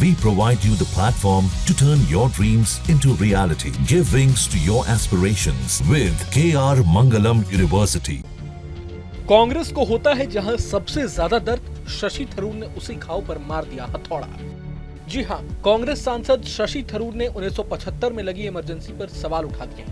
We provide you the platform to turn your dreams into reality. Give wings to your aspirations with KR Mangalam University. Congress को होता है जहां सबसे ज्यादा दर्द, शशि थरूर ने उसी घाव पर मार दिया हथौड़ा। जी हां, कांग्रेस सांसद शशि थरूर ने 1975 में लगी इमरजेंसी पर सवाल उठा दिए।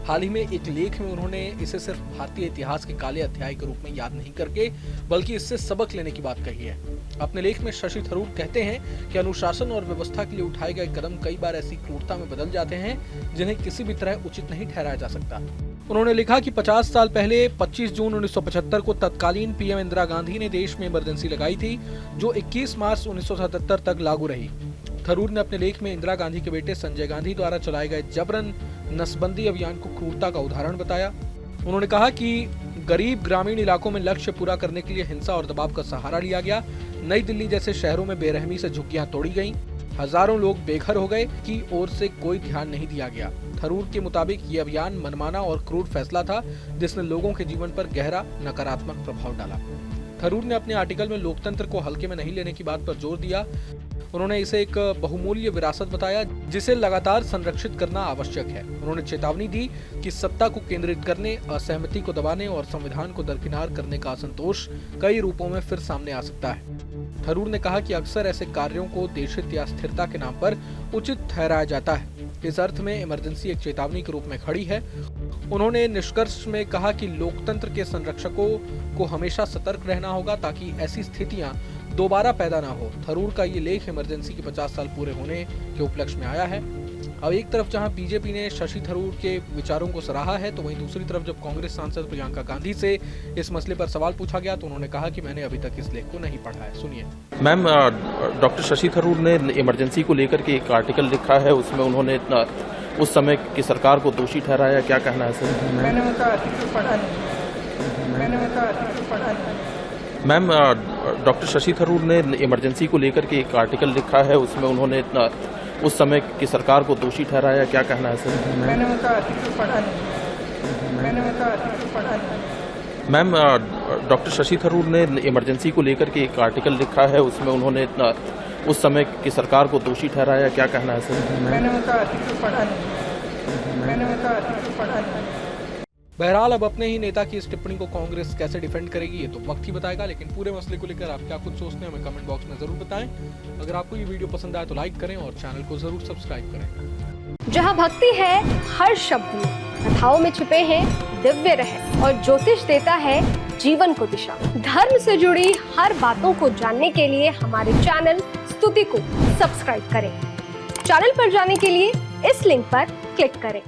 हाल ही में एक लेख में उन्होंने इसे सिर्फ भारतीय इतिहास के काले अध्याय के रूप में याद नहीं करके बल्कि इससे सबक लेने की बात कही है। अपने लेख में शशि थरूर कहते हैं कि अनुशासन और व्यवस्था के लिए उठाए गए कदम कई बार ऐसी क्रूरता में बदल जाते हैं जिन्हें किसी भी तरह उचित नहीं ठहराया जा सकता। उन्होंने लिखा कि 50 साल पहले 25 जून 1975 को तत्कालीन पीएम इंदिरा गांधी ने देश में इमरजेंसी लगाई थी, जो 21 मार्च 1977 तक लागू रही। थरूर ने अपने लेख में इंदिरा गांधी के बेटे संजय गांधी द्वारा चलाए गए जबरन नसबंदी अभियान को क्रूरता का उदाहरण बताया। उन्होंने कहा कि गरीब ग्रामीण इलाकों में लक्ष्य पूरा करने के लिए हिंसा और दबाव का सहारा लिया गया। नई दिल्ली जैसे शहरों में बेरहमी से झुग्गियां तोड़ी गईं, हजारों लोग बेघर हो गए की ओर से कोई ध्यान नहीं दिया गया। थरूर के मुताबिक ये अभियान मनमाना और क्रूर फैसला था जिसने लोगों के जीवन पर गहरा नकारात्मक प्रभाव डाला। थरूर ने अपने आर्टिकल में लोकतंत्र को हल्के में नहीं लेने की बात पर जोर दिया। उन्होंने इसे एक बहुमूल्य विरासत बताया जिसे लगातार संरक्षित करना आवश्यक है। उन्होंने चेतावनी दी कि सत्ता को केंद्रित करने, असहमति को दबाने और संविधान को दरकिनार करने का असंतोष कई रूपों में फिर सामने आ सकता है। थरूर ने कहा कि अक्सर ऐसे कार्यों को देशहित या स्थिरता के नाम पर उचित ठहराया जाता है। इस अर्थ में इमरजेंसी एक चेतावनी के रूप में खड़ी है। उन्होंने निष्कर्ष में कहा कि लोकतंत्र के संरक्षकों को हमेशा सतर्क रहना होगा ताकि ऐसी स्थितियां दोबारा पैदा ना हो। थरूर का ये लेख इमरजेंसी के 50 साल पूरे होने के उपलक्ष्य में आया है। अब एक तरफ जहां बीजेपी ने शशि थरूर के विचारों को सराहा है, तो वहीं दूसरी तरफ जब कांग्रेस सांसद प्रियंका गांधी से इस मसले पर सवाल पूछा गया तो उन्होंने कहा कि मैंने अभी तक इस लेख को नहीं पढ़ा है। सुनिए। मैम, डॉक्टर शशि थरूर ने इमरजेंसी को लेकर के एक आर्टिकल लिखा है, उसमें उन्होंने उस समय की सरकार को दोषी ठहराया। क्या कहना है सर? मैंने उनका आर्टिकल पढ़ा नहीं। मैम, डॉक्टर शशि थरूर ने इमरजेंसी को लेकर के एक आर्टिकल लिखा है, उसमें उन्होंने उस समय की सरकार को दोषी ठहराया। क्या कहना है सर? मैंने उनका आर्टिकल पढ़ा नहीं। मैम, डॉक्टर शशि थरूर ने इमरजेंसी को लेकर के एक आर्टिकल लिखा है, उसमें उन्होंने उस समय की सरकार को दोषी ठहराया। क्या कहना है सर? मैंने उनका आर्टिकल पढ़ा नहीं। बहरहाल अब अपने ही नेता की इस टिप्पणी को कांग्रेस कैसे डिफेंड करेगी ये तो वक्त ही बताएगा, लेकिन पूरे मसले को लेकर आप क्या कुछ सोचते हैं हमें कमेंट बॉक्स में जरूर बताएं। अगर आपको ये वीडियो पसंद आए तो लाइक करें और चैनल को जरूर सब्सक्राइब करें। जहां भक्ति है हर शब्द में, कथाओं में छिपे हैं दिव्य रहस्य और ज्योतिष देता है जीवन को दिशा। धर्म से जुड़ी हर बातों को जानने के लिए हमारे चैनल स्तुति को सब्सक्राइब करें। चैनल पर जाने के लिए इस लिंक पर क्लिक करें।